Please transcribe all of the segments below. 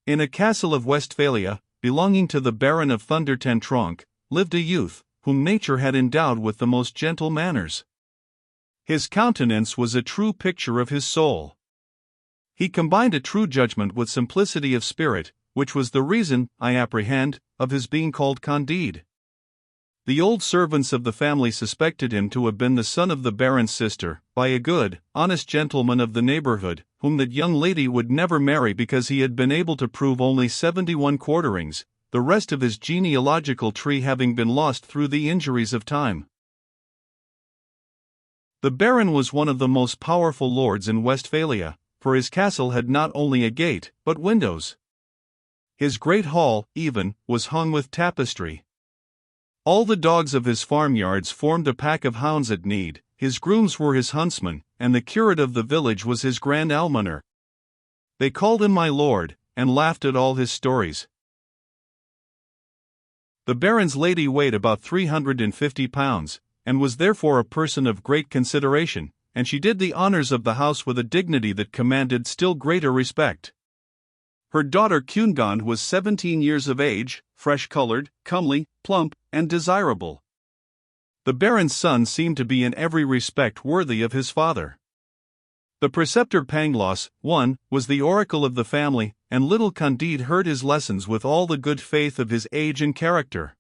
In a castle of Westphalia, belonging to the Baron of Thunder ten Tronckh, lived a youth, whom nature had endowed with the most gentle manners. His countenance was a true picture of his soul. He combined a true judgment with simplicity of spirit, which was the reason, I apprehend, of his being called Candide. The old servants of the family suspected him to have been the son of the Baron's sister, by a good, honest gentleman of the neighborhood, whom that young lady would never marry because he had been able to prove only 71 quarterings, the rest of his genealogical tree having been lost through the injuries of time. The Baron was one of the most powerful lords in Westphalia, for his castle had not only a gate, but windows. His great hall, even, was hung with tapestry. All the dogs of his farmyards formed a pack of hounds at need, his grooms were his huntsmen, and the curate of the village was his grand almoner. They called him my lord, and laughed at all his stories. The Baron's lady weighed about 350 pounds, and was therefore a person of great consideration, and she did the honors of the house with a dignity that commanded still greater respect. Her daughter Cundegund was 17 years of age, fresh-colored, comely, plump, and desirable. The Baron's son seemed to be in every respect worthy of his father. The preceptor Pangloss, was the oracle of the family, and little Candide heard his lessons with all the good faith of his age and character.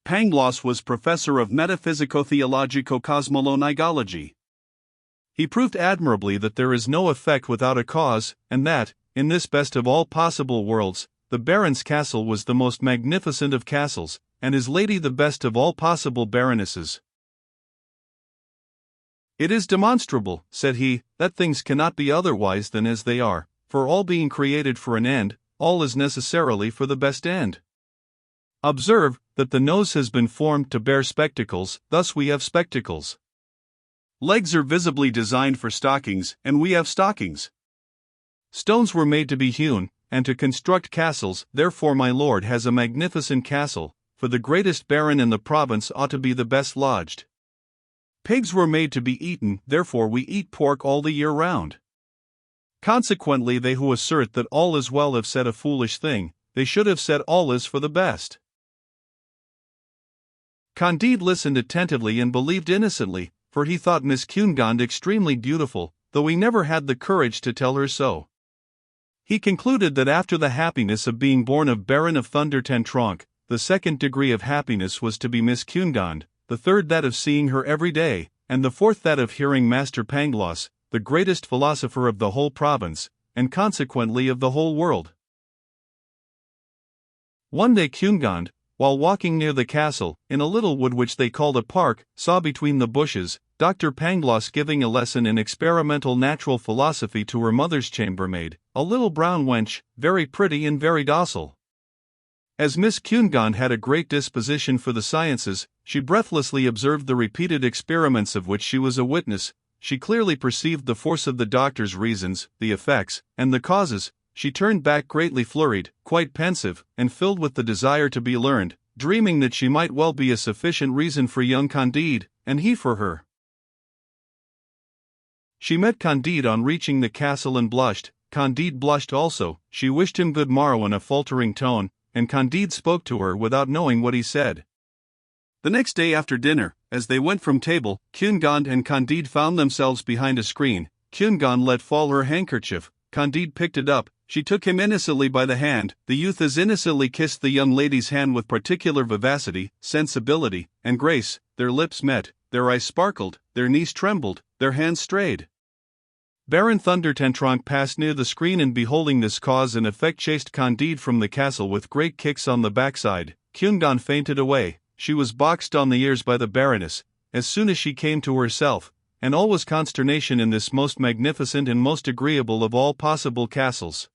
Pangloss was professor of metaphysico-theologico-cosmologology. He proved admirably that there is no effect without a cause, and that, in this best of all possible worlds, the Baron's castle was the most magnificent of castles, and his lady the best of all possible baronesses. It is demonstrable, said he, that things cannot be otherwise than as they are, for all being created for an end, all is necessarily for the best end. Observe, that the nose has been formed to bear spectacles, thus we have spectacles. Legs are visibly designed for stockings, and we have stockings. Stones were made to be hewn, and to construct castles, therefore my lord has a magnificent castle, for the greatest baron in the province ought to be the best lodged. Pigs were made to be eaten, therefore we eat pork all the year round. Consequently they who assert that all is well have said a foolish thing, they should have said all is for the best. Candide listened attentively and believed innocently, for he thought Miss Cundegund extremely beautiful, though he never had the courage to tell her so. He concluded that after the happiness of being born of Baron of Thunder ten Tronckh, the second degree of happiness was to be Miss Cundegund, the third that of seeing her every day, and the fourth that of hearing Master Pangloss, the greatest philosopher of the whole province, and consequently of the whole world. One day Cundegund, while walking near the castle, in a little wood which they called a park, saw between the bushes Dr. Pangloss giving a lesson in experimental natural philosophy to her mother's chambermaid, a little brown wench, very pretty and very docile. As Miss Cundegund had a great disposition for the sciences, she breathlessly observed the repeated experiments of which she was a witness. She clearly perceived the force of the doctor's reasons, the effects, and the causes. She turned back greatly flurried, quite pensive, and filled with the desire to be learned, dreaming that she might well be a sufficient reason for young Candide, and he for her. She met Candide on reaching the castle and blushed. Candide blushed also. She wished him good morrow in a faltering tone, and Candide spoke to her without knowing what he said. The next day after dinner, as they went from table, Cundegund and Candide found themselves behind a screen. Cundegund let fall her handkerchief. Candide picked it up. She took him innocently by the hand. The youth as innocently kissed the young lady's hand with particular vivacity, sensibility, and grace. Their lips met, their eyes sparkled, their knees trembled, their hands strayed. Baron Thunder ten Tronckh passed near the screen, and beholding this cause and effect chased Candide from the castle with great kicks on the backside. Cundegund fainted away. She was boxed on the ears by the Baroness, as soon as she came to herself, and all was consternation in this most magnificent and most agreeable of all possible castles.